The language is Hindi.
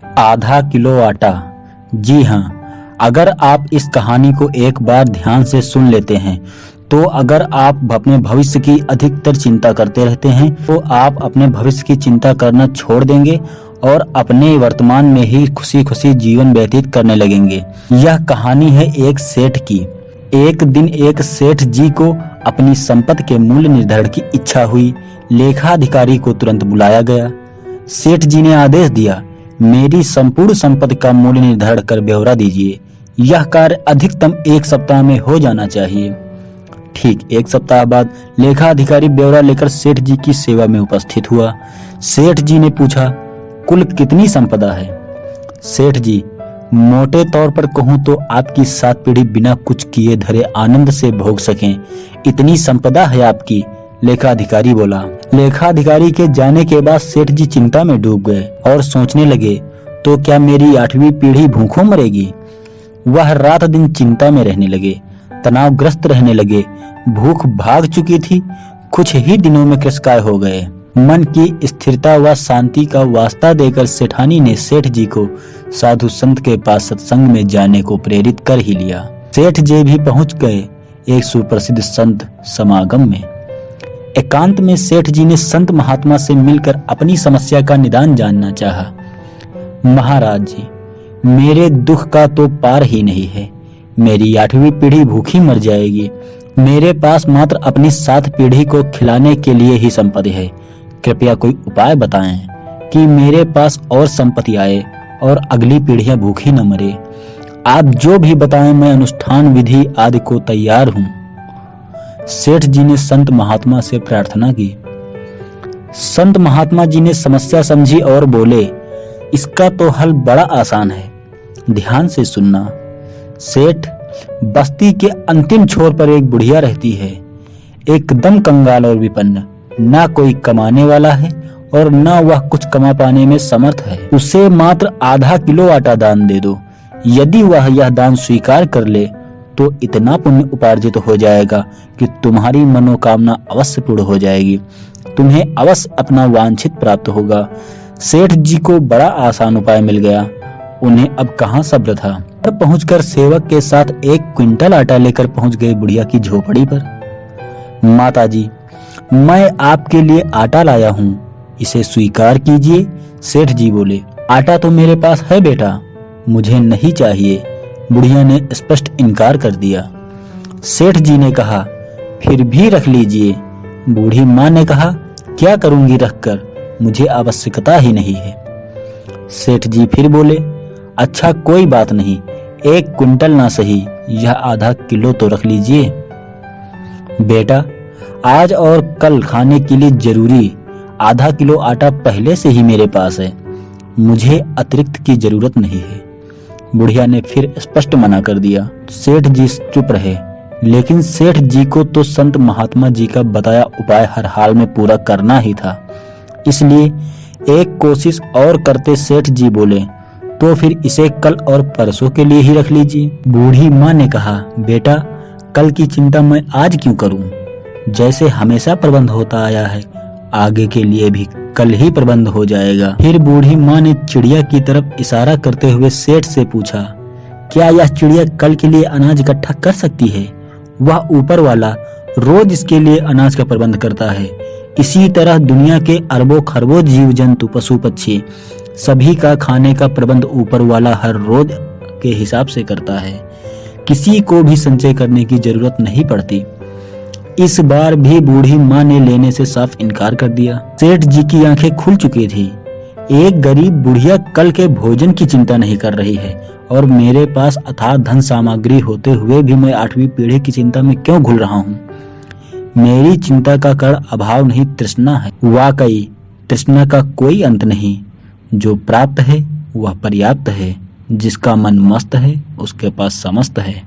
आधा किलो आटा। जी हाँ, अगर आप इस कहानी को एक बार ध्यान से सुन लेते हैं तो अगर आप अपने भविष्य की अधिकतर चिंता करते रहते हैं तो आप अपने भविष्य की चिंता करना छोड़ देंगे और अपने वर्तमान में ही खुशी खुशी जीवन व्यतीत करने लगेंगे। यह कहानी है एक सेठ की। एक दिन एक सेठ जी को अपनी संपत्ति के मूल्य निर्धारण की इच्छा हुई। लेखाधिकारी को तुरंत बुलाया गया। सेठ जी ने आदेश दिया, मेरी संपूर्ण संपत्ति का मूल्य निर्धारण कर ब्यौरा दीजिए। यह कार्य अधिकतम 1 सप्ताह में हो जाना चाहिए। ठीक 1 सप्ताह बाद लेखाधिकारी ब्यौरा लेकर सेठ जी की सेवा में उपस्थित हुआ। सेठ जी ने पूछा, कुल कितनी संपदा है? सेठ जी, मोटे तौर पर कहूं तो आपकी 7 पीढ़ी बिना कुछ किए धरे आनंद से भोग सकें, इतनी संपदा है आपकी। लेखाधिकारी बोला। लेखाधिकारी के जाने के बाद सेठ जी चिंता में डूब गए और सोचने लगे, तो क्या मेरी 8वीं पीढ़ी भूखों मरेगी? वह रात दिन चिंता में रहने लगे, तनावग्रस्त रहने लगे। भूख भाग चुकी थी। कुछ ही दिनों में कृशकाय हो गए। मन की स्थिरता व शांति का वास्ता देकर सेठानी ने सेठ जी को साधु संत के पास सत्संग में जाने को प्रेरित कर ही लिया। सेठ जी भी पहुंच गए एक सुप्रसिद्ध संत समागम में। एकांत में सेठ जी ने संत महात्मा से मिलकर अपनी समस्या का निदान जानना चाहा। महाराज जी, मेरे दुख का तो पार ही नहीं है। मेरी 8वीं पीढ़ी भूखी मर जाएगी। मेरे पास मात्र अपनी 7 पीढ़ी को खिलाने के लिए ही संपत्ति है। कृपया कोई उपाय बताएं कि मेरे पास और संपत्ति आए और अगली पीढ़ियां भूखी न मरे। आप जो भी बताएं, मैं अनुष्ठान विधि आदि को तैयार हूं। सेठ जी ने संत महात्मा से प्रार्थना की। संत महात्मा जी ने समस्या समझी और बोले, इसका तो हल बड़ा आसान है, ध्यान से सुनना। सेठ, बस्ती के अंतिम छोर पर एक बुढ़िया रहती है, एकदम कंगाल और विपन्न। ना कोई कमाने वाला है और ना वह कुछ कमा पाने में समर्थ है। उसे मात्र आधा किलो आटा दान दे दो। यदि वह यह दान स्वीकार कर ले तो इतना पुण्य उपार्जित हो जाएगा कि तुम्हारी मनोकामना अवश्य पूर्ण हो जाएगी। तुम्हें अवश्य अपना वांछित प्राप्त होगा। सेठ जी को बड़ा आसान उपाय मिल गया। उन्हें अब कहाँ सब्र था। घर पहुंचकर सेवक के साथ 1 क्विंटल आटा लेकर पहुंच गए बुढ़िया की झोपड़ी पर। माताजी, मैं आपके लिए आटा लाया हूँ, इसे स्वीकार कीजिए। सेठ जी बोले, आटा तो मेरे पास है बेटा, मुझे नहीं चाहिए। बुढ़िया ने स्पष्ट इनकार कर दिया। सेठ जी ने कहा, फिर भी रख लीजिए। बूढ़ी माँ ने कहा, क्या करूंगी रखकर, मुझे आवश्यकता ही नहीं है। सेठ जी फिर बोले, अच्छा कोई बात नहीं, 1 क्विंटल ना सही, यह आधा किलो तो रख लीजिए। बेटा, आज और कल खाने के लिए जरूरी आधा किलो आटा पहले से ही मेरे पास है, मुझे अतिरिक्त की जरूरत नहीं है। बुढ़िया ने फिर स्पष्ट मना कर दिया। सेठ जी चुप रहे, लेकिन सेठ जी को तो संत महात्मा जी का बताया उपाय हर हाल में पूरा करना ही था। इसलिए एक कोशिश और करते सेठ जी बोले, तो फिर इसे कल और परसों के लिए ही रख लीजिए। बूढ़ी माँ ने कहा, बेटा, कल की चिंता मैं आज क्यों करूं? जैसे हमेशा प्रबंध होता आया है, आगे के लिए भी कल ही प्रबंध हो जाएगा। फिर बूढ़ी माँ ने चिड़िया की तरफ इशारा करते हुए सेठ से पूछा, क्या यह चिड़िया कल के लिए अनाज इकट्ठा कर सकती है? वह ऊपर वाला रोज इसके लिए अनाज का प्रबंध करता है। इसी तरह दुनिया के अरबों खरबों जीव जंतु पशु पक्षी सभी का खाने का प्रबंध ऊपर वाला हर रोज के हिसाब से करता है। किसी को भी संचय करने की जरूरत नहीं पड़ती। इस बार भी बूढ़ी माँ ने लेने से साफ इनकार कर दिया। सेठ जी की आंखें खुल चुकी थी। एक गरीब बुढ़िया कल के भोजन की चिंता नहीं कर रही है और मेरे पास अथाह धन सामग्री होते हुए भी मैं 8वीं पीढ़ी की चिंता में क्यों घुल रहा हूँ? मेरी चिंता का कारण अभाव नहीं, तृष्णा है। वाकई तृष्णा का कोई अंत नहीं। जो प्राप्त है वह पर्याप्त है। जिसका मन मस्त है उसके पास समस्त है।